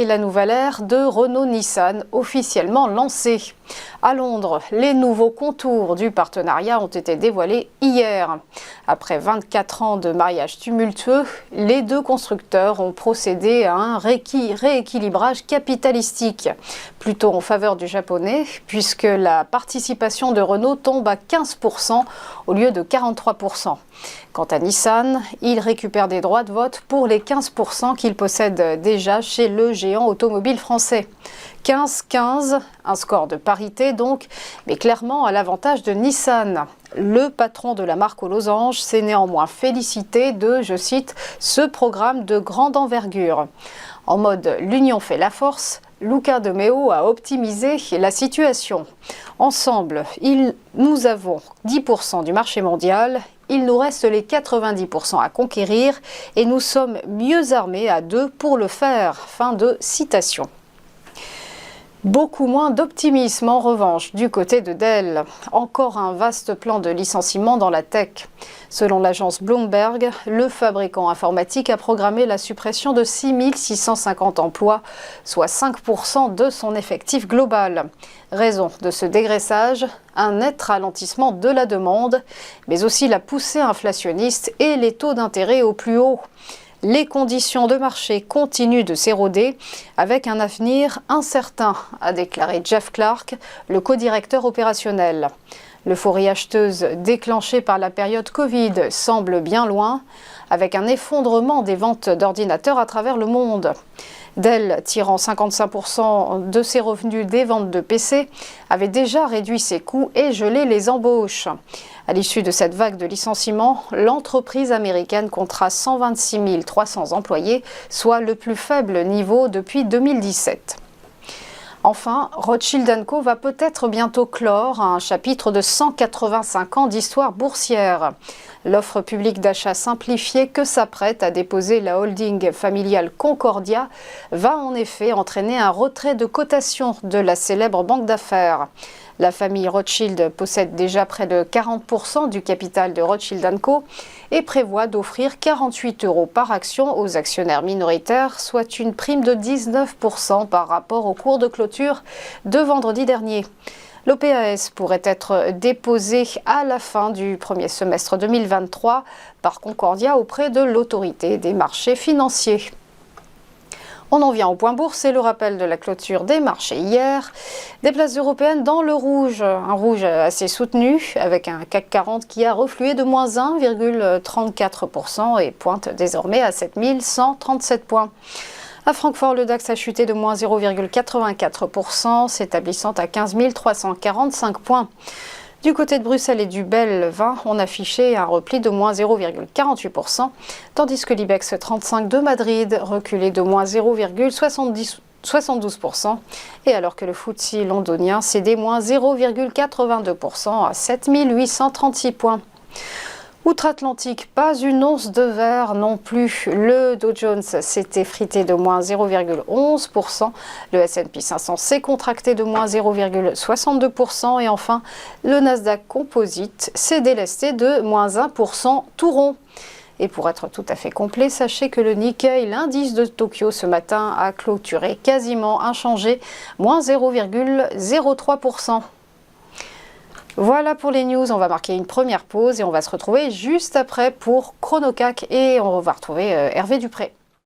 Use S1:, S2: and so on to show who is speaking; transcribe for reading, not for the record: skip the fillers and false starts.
S1: et la nouvelle ère de Renault-Nissan officiellement lancée. À Londres, les nouveaux contours du partenariat ont été dévoilés hier. Après 24 ans de mariage tumultueux, les deux constructeurs ont procédé à un rééquilibrage capitalistique, plutôt en faveur du japonais, puisque la participation de Renault tombe à 15% au lieu de 43%. Quant à Nissan, il récupère des droits de vote pour les 15% qu'il possède déjà chez le géant automobile français. 15-15, un score de parité donc, mais clairement à l'avantage de Nissan. Le patron de la marque aux losanges s'est néanmoins félicité de, je cite, ce programme de grande envergure. En mode l'union fait la force, Luca de Meo a optimisé la situation. Ensemble, nous avons 10% du marché mondial, il nous reste les 90% à conquérir et nous sommes mieux armés à deux pour le faire. Fin de citation. Beaucoup moins d'optimisme en revanche du côté de Dell. Encore un vaste plan de licenciement dans la tech. Selon l'agence Bloomberg, le fabricant informatique a programmé la suppression de 650 emplois, soit 5% de son effectif global. Raison de ce dégraissage, un net ralentissement de la demande, mais aussi la poussée inflationniste et les taux d'intérêt au plus haut. Les conditions de marché continuent de s'éroder avec un avenir incertain, a déclaré Jeff Clarke, le co-directeur opérationnel. L'euphorie acheteuse déclenchée par la période Covid semble bien loin, avec un effondrement des ventes d'ordinateurs à travers le monde. Dell, tirant 55% de ses revenus des ventes de PC, avait déjà réduit ses coûts et gelé les embauches. À l'issue de cette vague de licenciements, l'entreprise américaine comptera 126 300 employés, soit le plus faible niveau depuis 2017. Enfin, Rothschild & Co va peut-être bientôt clore un chapitre de 185 ans d'histoire boursière. L'offre publique d'achat simplifiée que s'apprête à déposer la holding familiale Concordia va en effet entraîner un retrait de cotation de la célèbre banque d'affaires. La famille Rothschild possède déjà près de 40% du capital de Rothschild & Co et prévoit d'offrir 48 € par action aux actionnaires minoritaires, soit une prime de 19% par rapport au cours de clôture de vendredi dernier. L'OPAS pourrait être déposé à la fin du premier semestre 2023 par Concordia auprès de l'autorité des marchés financiers. On en vient au point bourse et le rappel de la clôture des marchés hier. Des places européennes dans le rouge, un rouge assez soutenu avec un CAC 40 qui a reflué de moins 1,34% et pointe désormais à 7137 points. À Francfort, le DAX a chuté de moins 0,84%, s'établissant à 15 345 points. Du côté de Bruxelles et du Bel 20, on affichait un repli de moins 0,48%, tandis que l'IBEX 35 de Madrid reculait de moins 0,72%, et alors que le FTSE londonien cédait moins 0,82% à 7836 points. Outre-Atlantique, pas une once de vert non plus. Le Dow Jones s'est effrité de moins 0,11%. Le S&P 500 s'est contracté de moins 0,62%. Et enfin, le Nasdaq Composite s'est délesté de moins 1% tout rond. Et pour être tout à fait complet, sachez que le Nikkei, l'indice de Tokyo ce matin, a clôturé quasiment inchangé, moins 0,03%. Voilà pour les news, on va marquer une première pause et on va se retrouver juste après pour ChronoCAC et on va retrouver Hervé Dupré.